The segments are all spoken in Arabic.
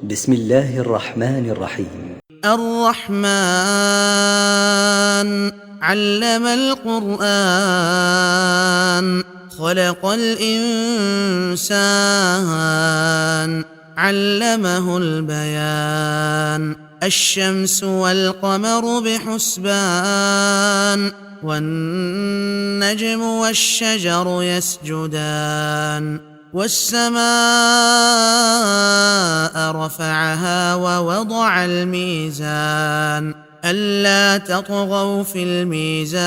بسم الله الرحمن الرحيم. الرحمن علم القرآن خلق الإنسان علمه البيان الشمس والقمر بحسبان والنجم والشجر يسجدان والسماء رفعها ووضع الميزان ألا تطغوا في الميزان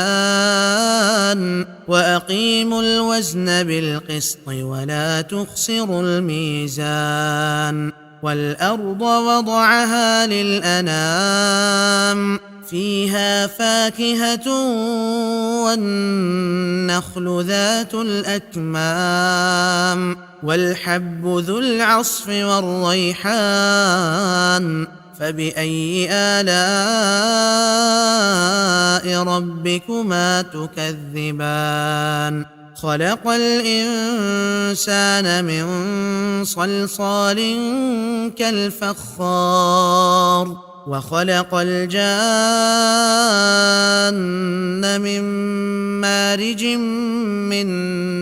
وأقيموا الوزن بالقسط ولا تخسروا الميزان والأرض وضعها للأنام فيها فاكهة والنخل ذات الأكمام والحب ذو العصف والريحان فبأي آلاء ربكما تكذبان خلق الإنسان من صلصال كالفخار وخلق الجان من مارج من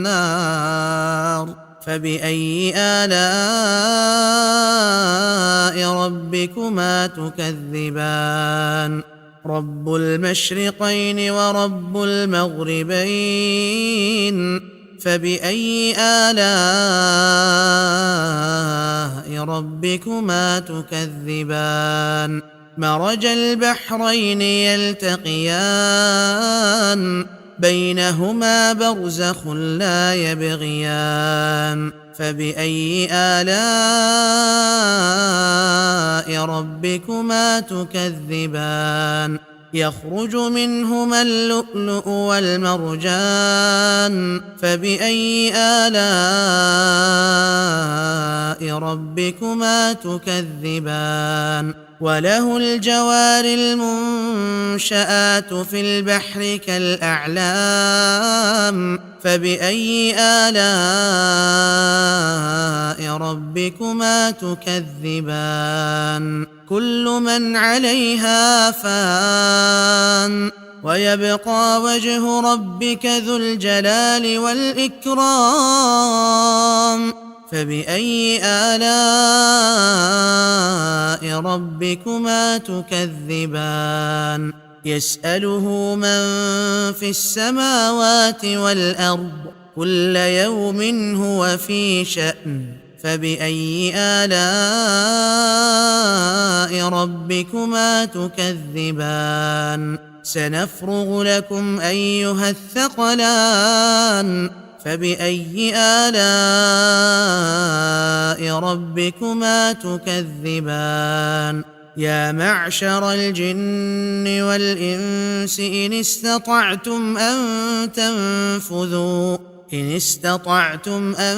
نار فبأي آلاء ربكما تكذبان رب المشرقين ورب المغربين فبأي آلاء ربكما تكذبان مرج البحرين يلتقيان بينهما برزخ لا يبغيان فبأي آلاء ربكما تكذبان يخرج منهما اللؤلؤ والمرجان فبأي آلاء ربكما تكذبان وله الجوار المنشآت في البحر كالأعلام فبأي آلاء ربكما تكذبان كل من عليها فان ويبقى وجه ربك ذو الجلال والإكرام فبأي آلاء ربكما تكذبان يسأله من في السماوات والأرض كل يوم هو في شأن فبأي آلاء ربكما تكذبان سنفرغ لكم أيها الثقلان فبأي آلاء ربكما تكذبان يا معشر الجن والإنس إن استطعتم أن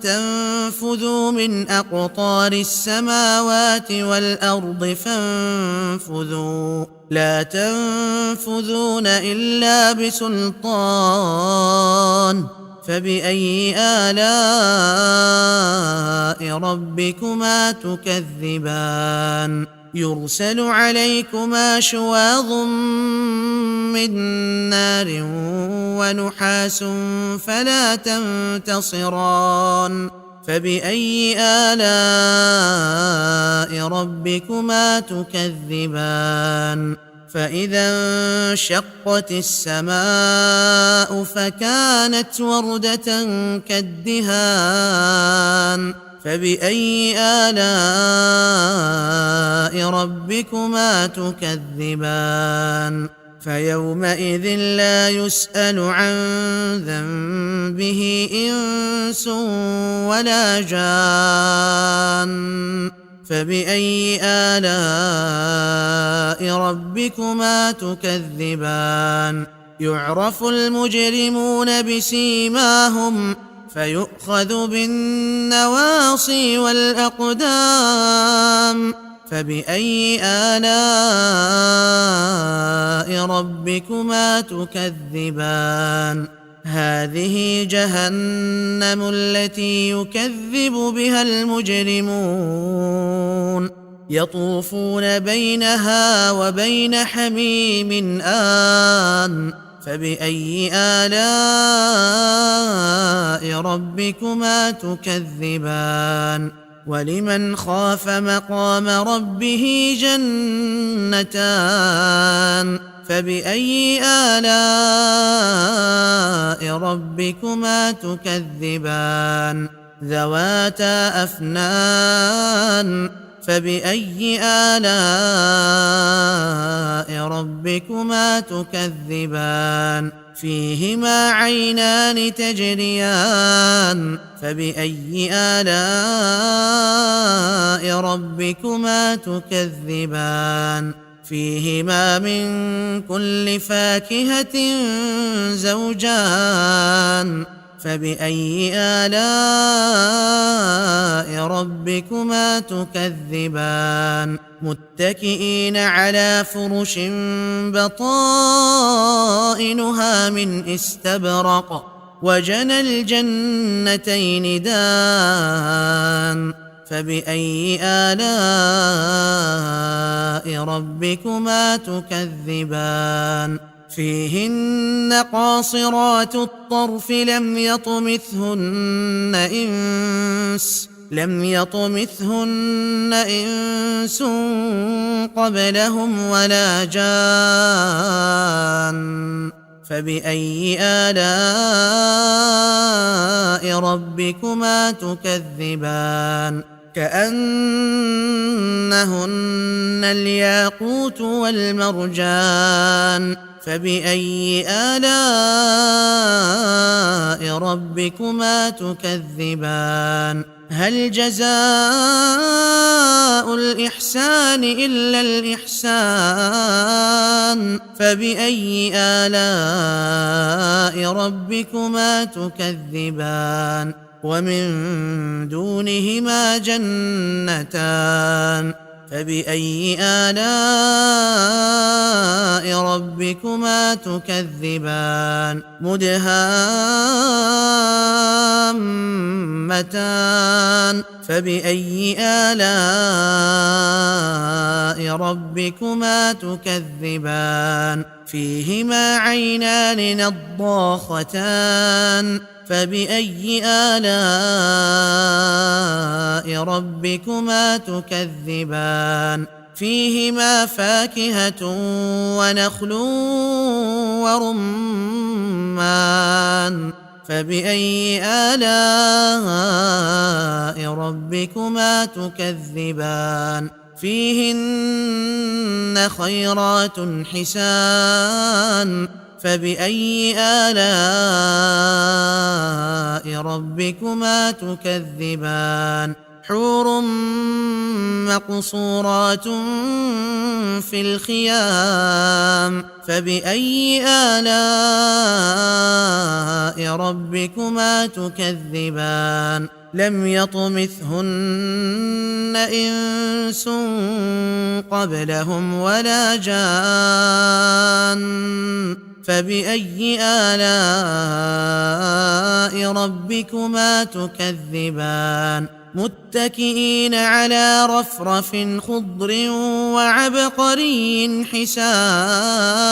تنفذوا من أقطار السماوات والأرض فانفذوا لا تنفذون إلا بسلطان فبأي آلاء ربكما تكذبان يرسل عليكما شواظ من نار ونحاس فلا تنتصران فبأي آلاء ربكما تكذبان فإذا انشقت السماء فكانت وردة كالدهان فبأي آلاء ربكما تكذبان فيومئذ لا يسأل عن ذنبه إنس ولا جان فبأي آلاء ربكما تكذبان يعرف المجرمون بسيماهم فيؤخذ بالنواصي والأقدام فبأي آلاء ربكما تكذبان هذه جهنم التي يكذب بها المجرمون يطوفون بينها وبين حميم آن فبأي آلاء ربكما تكذبان ولمن خاف مقام ربه جنتان فبأي آلاء ربكما تكذبان ذواتا أفنان فبأي آلاء ربكما تكذبان فيهما عينان تجريان فبأي آلاء ربكما تكذبان فيهما من كل فاكهة زوجان فبأي آلاء ربكما تكذبان متكئين على فرش بطائنها من استبرق وجنى الجنتين دان فبأي آلاء ربكما تكذبان فيهن قاصرات الطرف لم يطمثهن إنس قبلهم ولا جان فبأي آلاء ربكما تكذبان كأنهن الياقوت والمرجان فبأي آلاء ربكما تكذبان هل جزاء الإحسان إلا الإحسان فبأي آلاء ربكما تكذبان ومن دونهما جنتان فبأي آلاء ربكما تكذبان مدهامتان فبأي آلاء ربكما تكذبان فيهما عينان نضاختان فبأي آلاء ربكما تكذبان فيهما فاكهة ونخل ورمان فبأي آلاء ربكما تكذبان فيهن خيرات حسان فبأي آلاء ربكما تكذبان حور مقصورات في الخيام فبأي آلاء ربكما تكذبان لم يطمثهن إنس قبلهم ولا جان فبأي آلاء ربكما تكذبان متكئين على رفرف خضر وعبقري حسان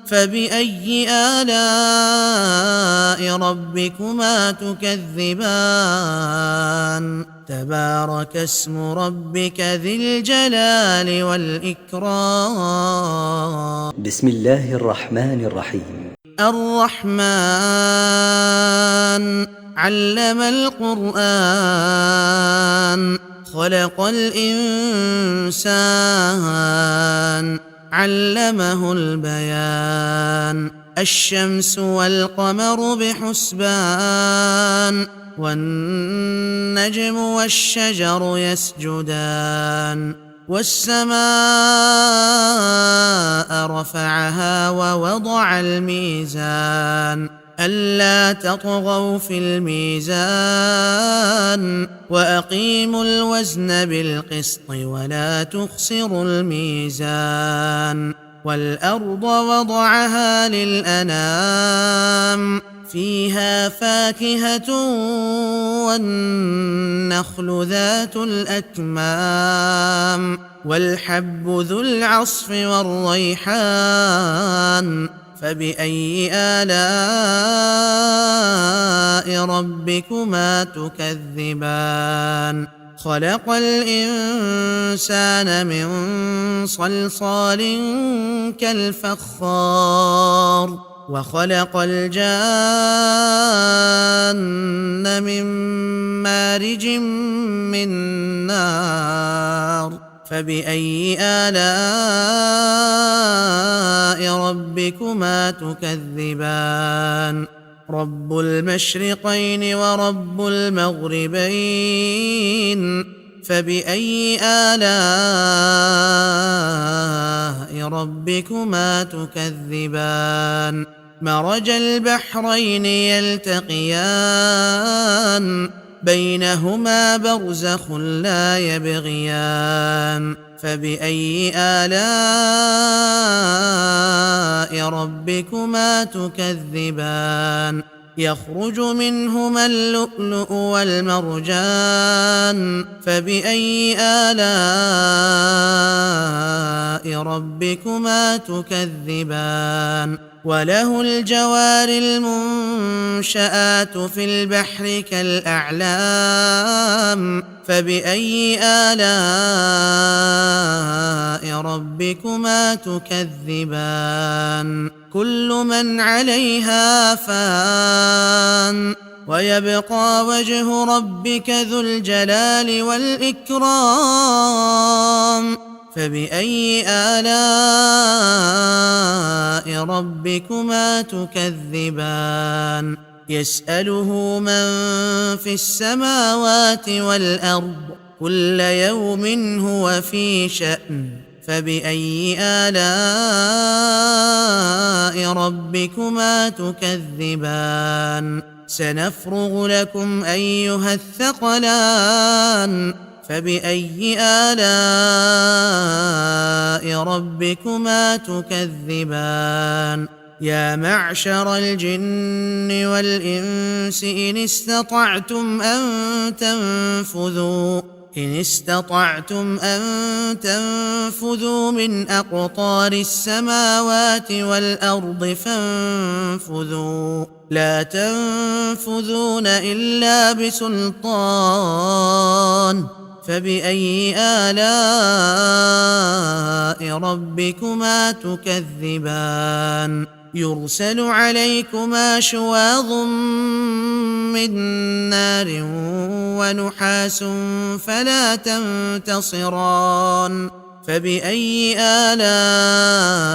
فبأي آلاء ربكما تكذبان تبارك اسم ربك ذي الجلال والإكرام بسم الله الرحمن الرحيم الرحمن علم القرآن خلق الإنسان علمه البيان الشمس والقمر بحسبان والنجم والشجر يسجدان والسماء رفعها ووضع الميزان ألا تطغوا في الميزان وأقيموا الوزن بالقسط ولا تخسروا الميزان والأرض وضعها للأنام فيها فاكهة والنخل ذات الأكمام والحب ذو العصف والريحان فبأي آلاء ربكما تكذبان خلق الإنسان من صلصال كالفخار وخلق الجان من مارج من نار فبأي آلاء ربكما تكذبان رب المشرقين ورب المغربين فبأي آلاء ربكما تكذبان مرج البحرين يلتقيان بينهما برزخ لا يبغيان فبأي آلاء ربكما تكذبان يخرج منهما اللؤلؤ والمرجان فبأي آلاء ربكما تكذبان وله الجوار المنشآت في البحر كالأعلام فبأي آلاء ربكما تكذبان كل من عليها فان ويبقى وجه ربك ذو الجلال والإكرام فبأي آلاء ربكما تكذبان يسأله من في السماوات والأرض كل يوم هو في شأن فبأي آلاء ربكما تكذبان سنفرغ لكم أيها الثقلان فبأي آلاء ربكما تكذبان يا معشر الجن والإنس إن استطعتم أن تنفذوا من أقطار السماوات والأرض فانفذوا لا تنفذون إلا بسلطان فبأي آلاء ربكما تكذبان يرسل عليكما شواظ من نار ونحاس فلا تنتصران فبأي آلاء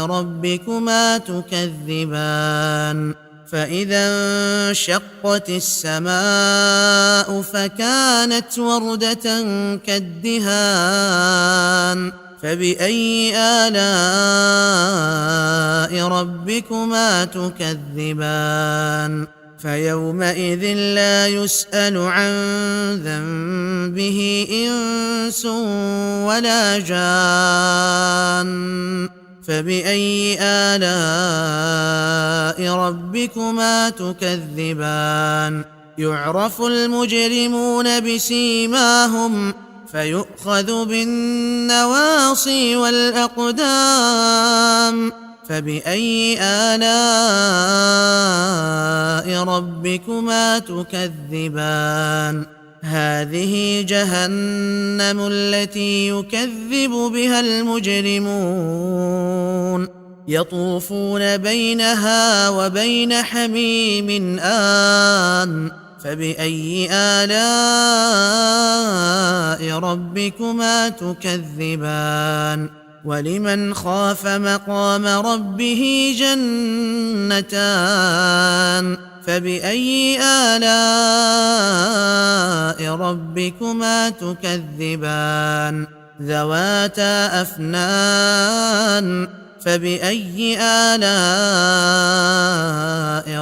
ربكما تكذبان فإذا انشقت السماء فكانت وردة كالدهان فبأي آلاء ربكما تكذبان فيومئذ لا يسأل عن ذنبه إنس ولا جان فبأي آلاء ربكما تكذبان يعرف المجرمون بسيماهم فيؤخذ بالنواصي والأقدام فبأي آلاء ربكما تكذبان هذه جهنم التي يكذب بها المجرمون يطوفون بينها وبين حميم آن فبأي آلاء ربكما تكذبان ولمن خاف مقام ربه جنتان فبأي آلاء ربكما تكذبان ذواتا أفنان فبأي آلاء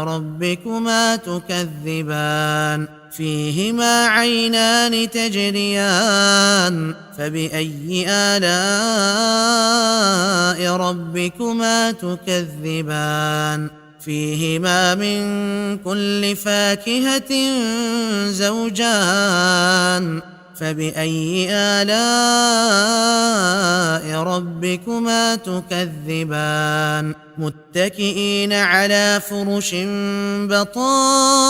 ربكما تكذبان فيهما عينان تجريان فبأي آلاء ربكما تكذبان فيهما من كل فاكهة زوجان فبأي آلاء ربكما تكذبان متكئين على فرش بطائنها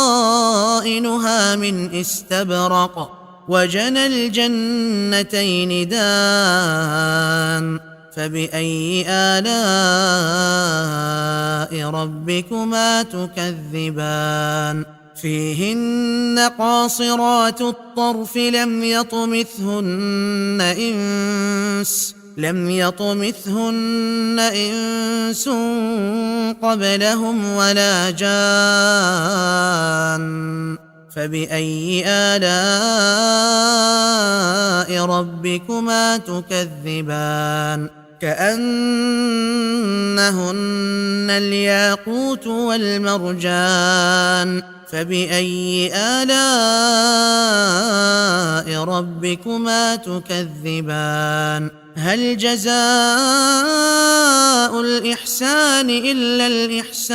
من استبرق وجنى الجنتين دان فبأي آلاء ربكما تكذبان فيهن قاصرات الطرف لم يطمثهن إنس قبلهم ولا جان فبأي آلاء ربكما تكذبان كأنهن الياقوت والمرجان فبأي آلاء ربكما تكذبان هل جزاء الإحسان إلا الإحسان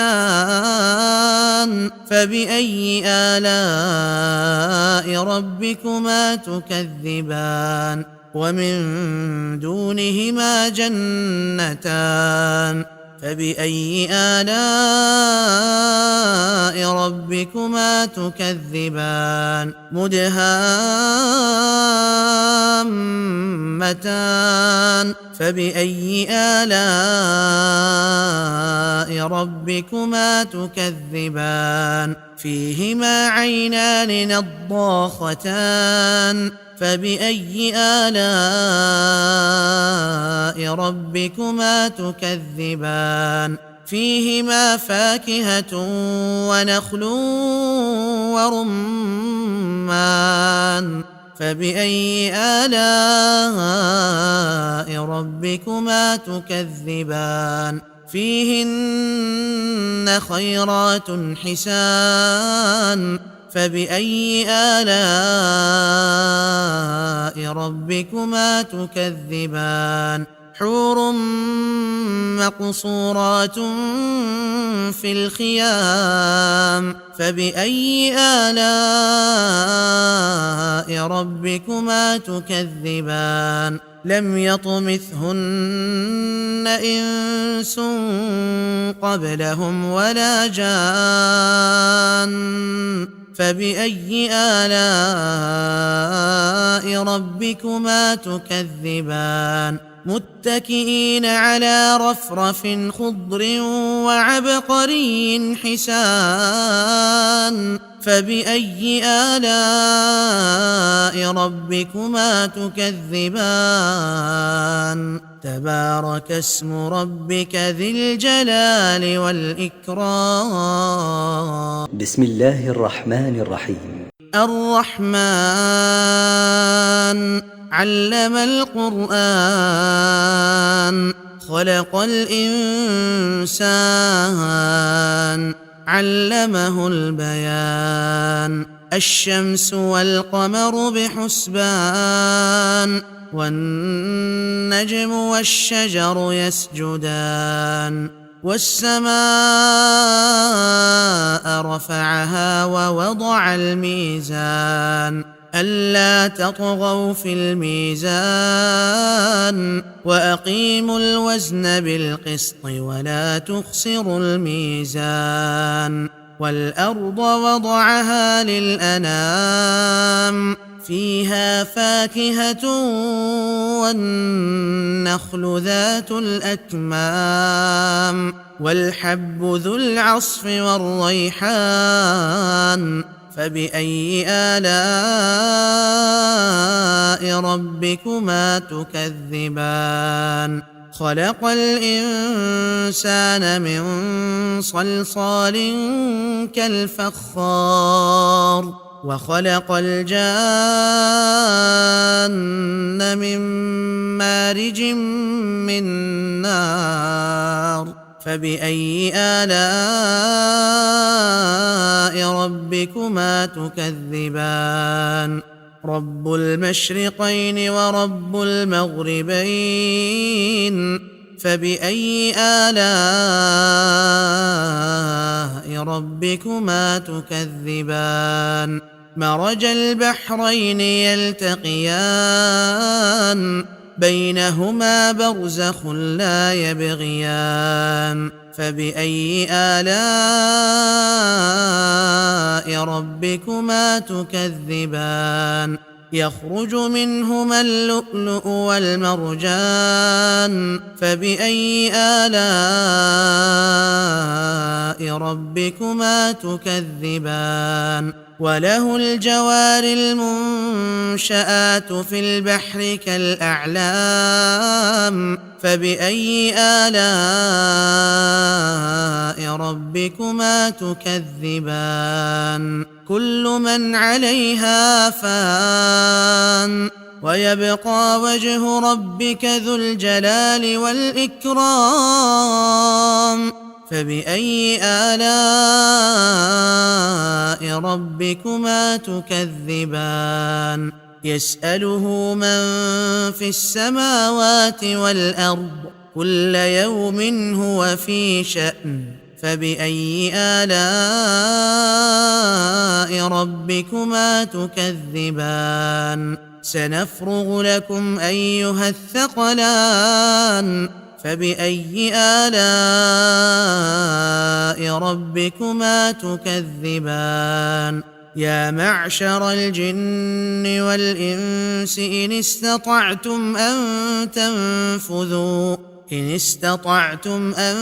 فبأي آلاء ربكما تكذبان ومن دونهما جنتان فبأي آلاء ربكما تكذبان مدهامتان فبأي آلاء ربكما تكذبان فيهما عينان نضاختان فبأي آلاء ربكما تكذبان فيهما فاكهة ونخل ورمان فبأي آلاء ربكما تكذبان فيهن خيرات حسان فبأي آلاء ربكما تكذبان حور مقصورات في الخيام فبأي آلاء ربكما تكذبان لم يطمثهن إنس قبلهم ولا جان فبأي آلاء ربكما تكذبان متكئين على رفرف خضر وعبقري حسان فبأي آلاء ربكما تكذبان تبارك اسم ربك ذي الجلال والإكرام بسم الله الرحمن الرحيم الرحمن علم القرآن خلق الإنسان علمه البيان الشمس والقمر بحسبان والنجم والشجر يسجدان والسماء رفعها ووضع الميزان ألا تطغوا في الميزان وأقيموا الوزن بالقسط ولا تخسروا الميزان والأرض وضعها للأنام فيها فاكهة والنخل ذات الأكمام والحب ذو العصف والريحان فبأي آلاء ربكما تكذبان خلق الإنسان من صلصال كالفخار وخلق الجان من مارج من نار فبأي آلاء ربكما تكذبان رب المشرقين ورب المغربين فبأي آلاء ربكما تكذبان مرج البحرين يلتقيان بينهما برزخ لا يبغيان فبأي آلاء ربكما تكذبان يخرج منهما اللؤلؤ والمرجان فبأي آلاء ربكما تكذبان وله الجوار المنشآت في البحر كالأعلام فبأي آلاء ربكما تكذبان كل من عليها فان ويبقى وجه ربك ذو الجلال والإكرام فبأي آلاء ربكما تكذبان يسأله من في السماوات والأرض كل يوم هو في شأن فبأي آلاء ربكما تكذبان سنفرغ لكم أيها الثقلان فبأي آلاء ربكما تكذبان يا معشر الجن والإنس إن استطعتم أن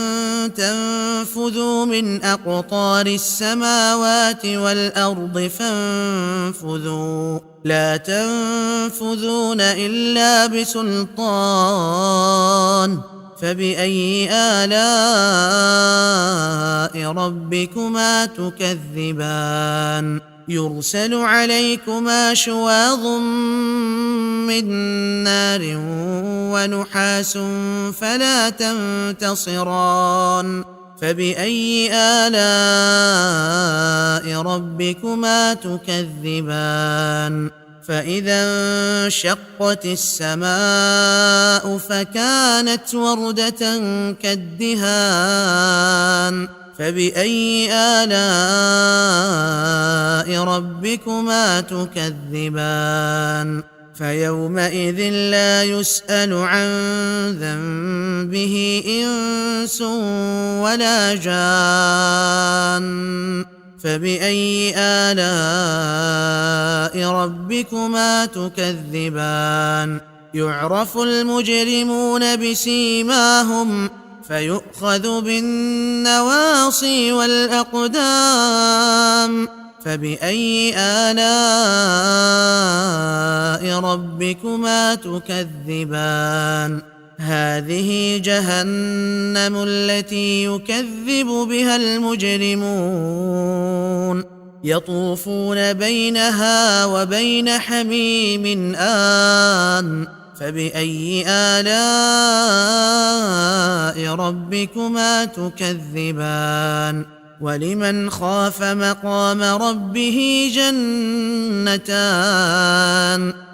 تنفذوا من أقطار السماوات والأرض فانفذوا لا تنفذون إلا بسلطان فبأي آلاء ربكما تكذبان يرسل عليكما شواظ من نار ونحاس فلا تنتصران فبأي آلاء ربكما تكذبان فإذا انشقت السماء فكانت وردة كالدهان فبأي آلاء ربكما تكذبان فيومئذ لا يسأل عن ذنبه إنس ولا جان فبأي آلاء ربكما تكذبان يعرف المجرمون بسيماهم فيؤخذ بالنواصي والأقدام فبأي آلاء ربكما تكذبان هذه جهنم التي يكذب بها المجرمون يطوفون بينها وبين حميم آن فبأي آلاء ربكما تكذبان ولمن خاف مقام ربه جنتان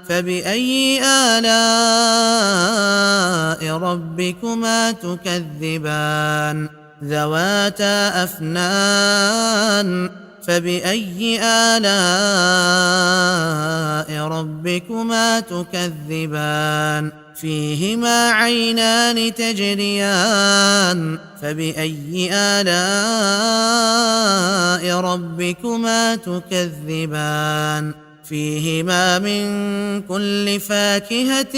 فبأي آلاء ربكما تكذبان ذواتا أفنان فبأي آلاء ربكما تكذبان فيهما عينان تجريان فبأي آلاء ربكما تكذبان فيهما من كل فاكهة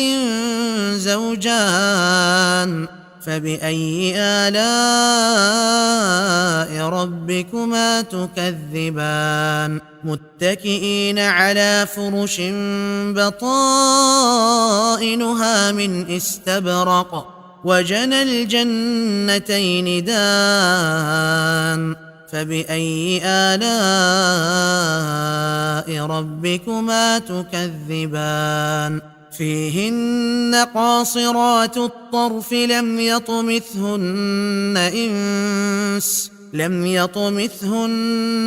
زوجان فبأي آلاء ربكما تكذبان متكئين على فرش بطائنها من استبرق وجنى الجنتين دان فبأي آلاء ربكما تكذبان فيهن قاصرات الطرف لم يطمثهن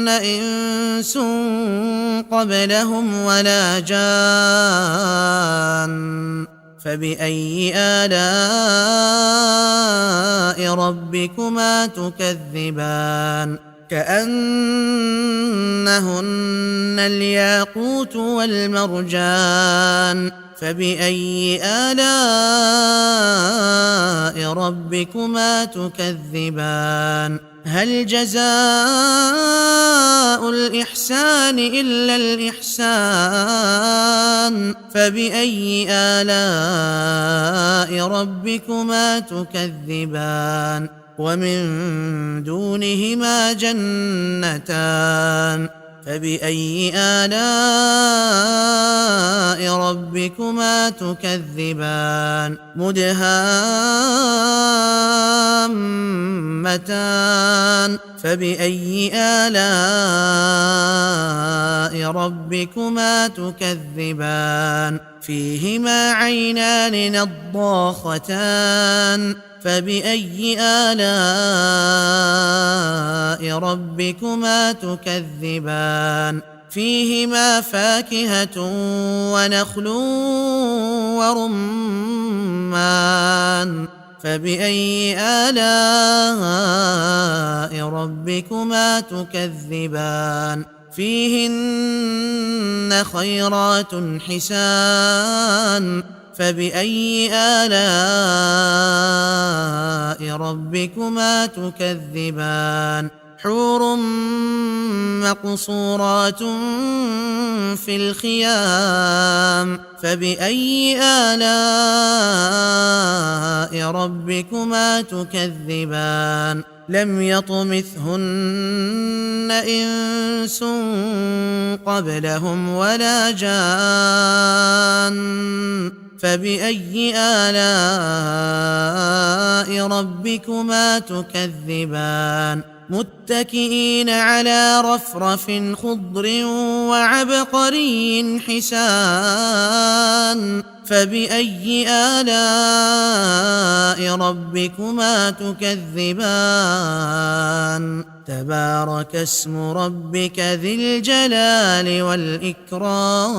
إنس قبلهم ولا جان فبأي آلاء ربكما تكذبان كأنهن الياقوت والمرجان فبأي آلاء ربكما تكذبان هل جزاء الإحسان إلا الإحسان فبأي آلاء ربكما تكذبان ومن دونهما جنتان فبأي آلاء ربكما تكذبان مدهامتان فبأي آلاء ربكما تكذبان فيهما عينان نضاختان فبأي آلاء ربكما تكذبان فيهما فاكهة ونخل ورمان فبأي آلاء ربكما تكذبان فيهن خيرات حسان فبأي آلاء ربكما تكذبان حور مقصورات في الخيام فبأي آلاء ربكما تكذبان لم يطمثهن إنس قبلهم ولا جان فبأي آلاء ربكما تكذبان متكئين على رفرف خضر وعبقري حسان فبأي آلاء ربكما تكذبان تبارك اسم ربك ذي الجلال والإكرام